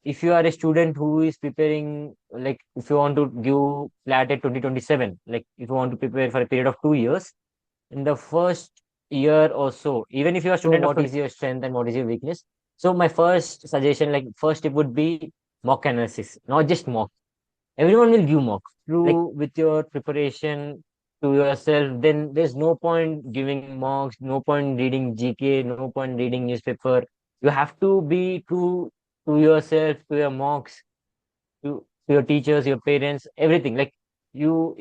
if you are a student who is preparing, like if you want to give Clat at 2027, like if you want to prepare for a period of 2 years, in the first year or so, even if you are a student of what is your strength and what is your weakness. So my first suggestion, like first step would be mock analysis, not just mock. Everyone will give mock. Through with your preparation to yourself, then there's no point giving mocks, no point reading GK, no point reading newspaper. You have to be true to yourself, to your mocks, to your teachers, your parents, everything. Like you,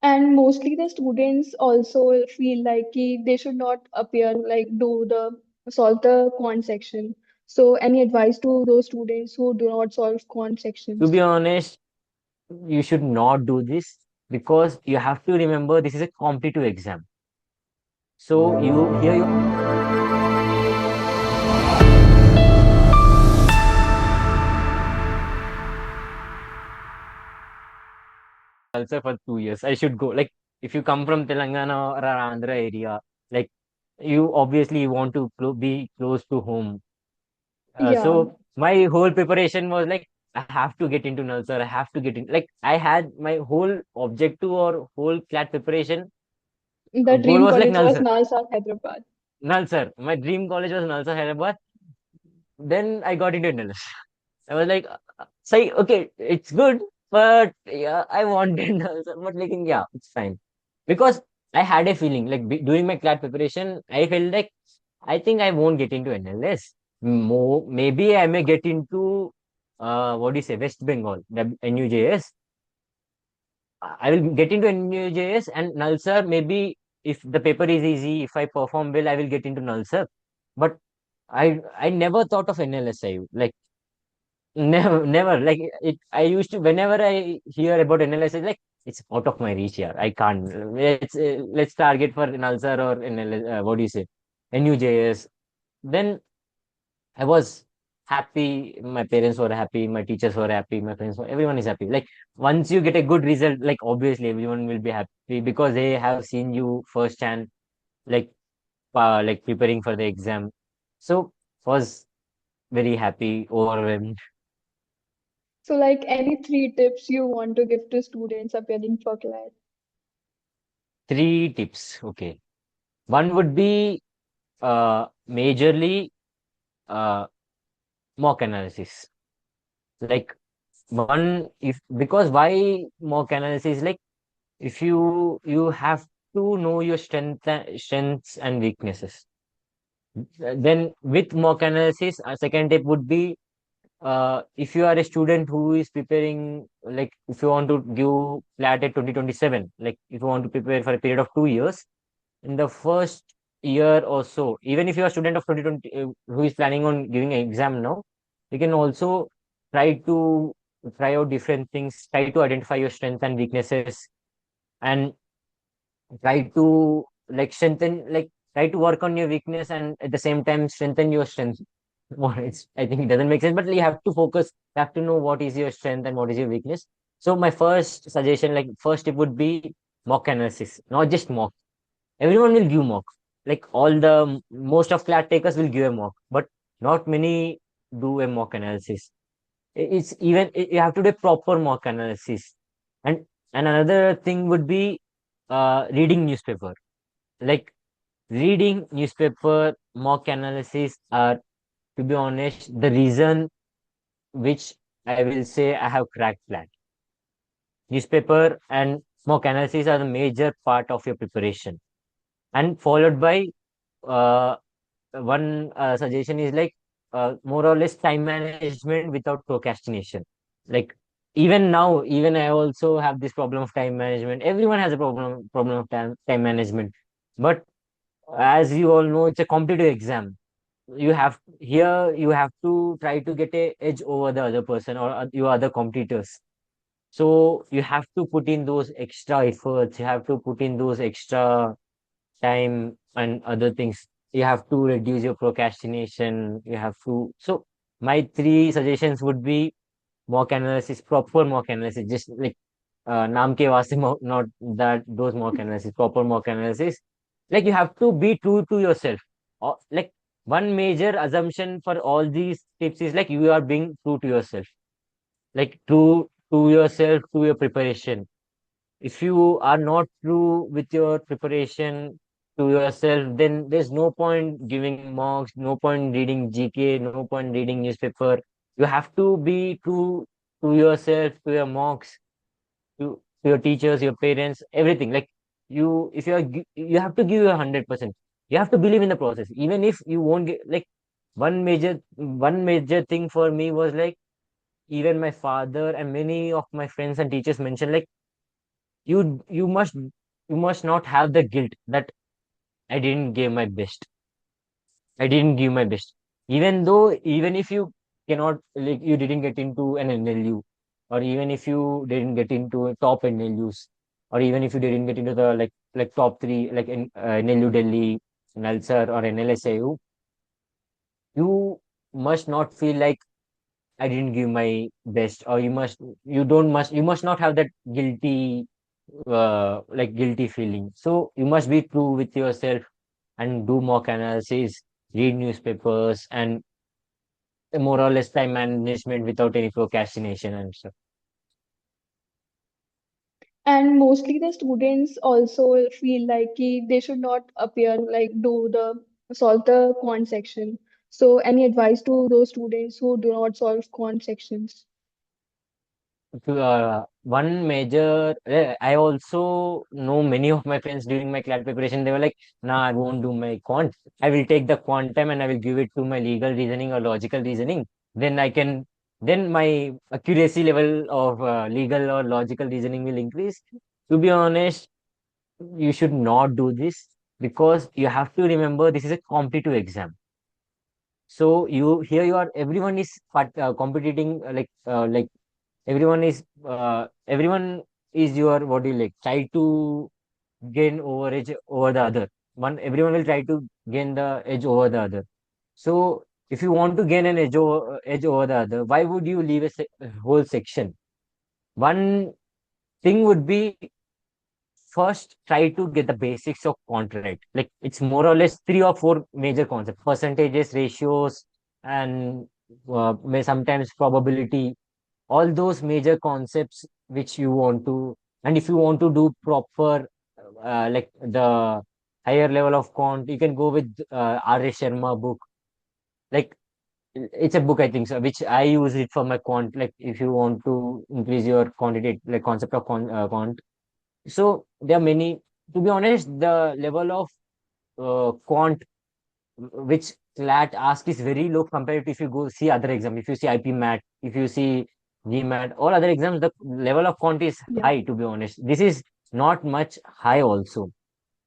And mostly the students also feel like they should not appear like do the solve the quant section. So any advice to those students who do not solve quant to sections? be honest, you should not do this because you have to remember this is a competitive exam. So you here you also for 2 years. I should go. Like if you come from Telangana or Andhra area, like you obviously want to be close to home. Yeah, So my whole preparation was like I have to get into Nalsar. I have to get in. Like I had my whole objective or whole Clat preparation the goal dream was like college was Nalsar. Nalsa, Hyderabad. Nalsar. My dream college was Nalsar, Hyderabad. Then I got into NLS. I was like, say, okay, it's good, but yeah, I wanted Nalsar. But like, yeah, it's fine because I had a feeling like during my Clat preparation, I felt like I think I won't get into NLS. More, maybe I may get into what do you say, West Bengal, the NUJS. I will get into NUJS and Nalsar. Maybe if the paper is easy, if I perform well, I will get into Nalsar. But I never thought of NLSI. Like never, never. Like it. I used to whenever I hear about NLSI, like it's out of my reach. Yeah, I can't. Let's target for Nalsar or NLS. What do you say? NUJS. Then I was happy. My parents were happy. My teachers were happy. My friends were. Everyone is happy. Like once you get a good result, like obviously everyone will be happy because they have seen you firsthand. Like preparing for the exam. So was very happy, overwhelmed. So like any three tips you want to give to students appearing for CLAT? Three tips. Okay. One would be majorly uh mock analysis. Like one if because why mock analysis? Like if you have to know your strengths and weaknesses. Then with mock analysis, a second tip would be if you are a student who is preparing, like if you want to give Plat at 2027, like if you want to prepare for a period of 2 years, in the first year or so, even if you are a student of 2020 who is planning on giving an exam now, you can also try to try out different things, try to identify your strengths and weaknesses, and try to like strengthen, like try to work on your weakness and at the same time strengthen your strength. Well, it's I think it doesn't make sense, but you have to focus. You have to know what is your strength and what is your weakness. So my first suggestion, like first tip would be mock analysis, not just mock. Everyone will give mock. Like all the most of Clat takers will give a mock, but not many do a mock analysis. It's even you have to do a proper mock analysis. And and another thing would be reading newspaper. Like reading newspaper, mock analysis are, to be honest, the reason which I will say I have cracked Clat. Newspaper and mock analysis are the major part of your preparation, and followed by uh, one suggestion is like more or less time management without procrastination. Like even now, even I also have this problem of time management. Everyone has a problem of time management. But as you all know, it's a competitive exam. You have to try to get a edge over the other person or your other competitors. So you have to put in those extra efforts. You have to put in those extra time and other things. You have to reduce your procrastination. You have to. So my three suggestions would be mock analysis, proper mock analysis, just like naam ke waste, not that those mock analysis, proper mock analysis. Like you have to be true to yourself. Or like one major assumption for all these tips is like you are being true to yourself, like true to yourself, to your preparation. If you are not true with your preparation to yourself, then there's no point giving mocks, no point reading GK, no point reading newspaper. You have to be true to yourself, to your mocks, to your teachers, your parents, everything. Like if you are, you have to give your 100%. You have to believe in the process, even if you won't get like one major thing for me was like even my father and many of my friends and teachers mentioned like you must not have the guilt that I didn't give my best. I didn't give my best. Even if you cannot like you didn't get into an NLU, or even if you didn't get into a top NLUs, or even if you didn't get into the like top three like in NLU Delhi, NALSAR or NLSAU, you must not feel like I didn't give my best, or you must not have that guilty feeling. So you must be true with yourself and do mock analysis, read newspapers, and more or less time management without any procrastination and stuff. And mostly the students also feel like they should not appear like do the solve the quant section. So any advice to those students who do not solve quant sections? One major, I also know many of my friends during my CLAT preparation, they were like, nah, I won't do my quant. I will take the quantum and I will give it to my legal reasoning or logical reasoning. Then then my accuracy level of legal or logical reasoning will increase. To be honest, you should not do this because you have to remember this is a competitive exam. So you are everyone is competing like everyone is your what do you like try to gain over edge over the other one. Everyone will try to gain the edge over the other. So if you want to gain an edge over the other, why would you leave a whole section? One thing would be first try to get the basics of quant right. Like it's more or less three or four major concepts: percentages, ratios, and sometimes probability. All those major concepts which you want to, and if you want to do proper like the higher level of quant, you can go with R.S. Sharma book. Like it's a book I think so, which I use it for my quant. Like if you want to increase your quantity, like concept of quant. So there are many. To be honest, the level of quant which CLAT ask is very low compared to if you go see other exam. If you see IP MAT, if you see GMAT, all other exams, the level of quant is Yeah. high. To be honest, this is not much high also.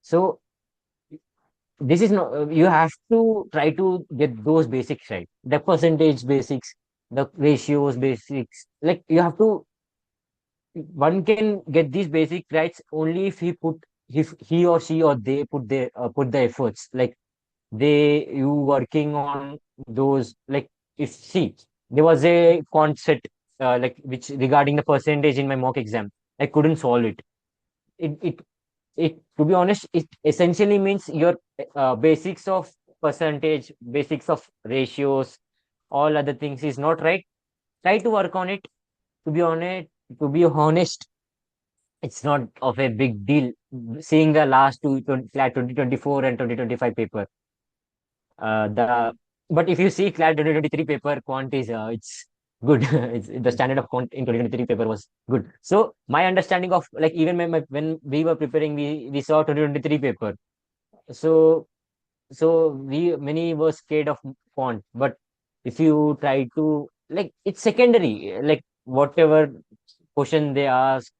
So this is not. You have to try to get those basics right. The percentage basics, the ratios basics. Like you have to. One can get these basic rights only if he or she or they put the efforts. Like you working on those like if see there was a concept like which regarding the percentage in my mock exam. I couldn't solve it. It it, it to be honest, it essentially means your basics of percentage, basics of ratios, all other things is not right. Try to work on it. To be honest, it's not of a big deal seeing the last two 2024 and 2025 paper. The But if you see CLAT 2023 paper, quant is it's good. It's the standard of quant in 2023 paper was good. So my understanding of like even when we were preparing, we saw 2023 paper. So we many were scared of quant, but if you try to like it's secondary, like whatever question they ask,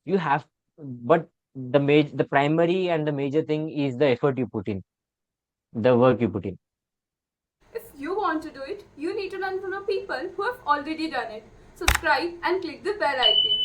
you have. But the primary and the major thing is the effort you put in, the work you put in. If you want to do it, you need to learn from the people who have already done it. Subscribe and click the bell icon.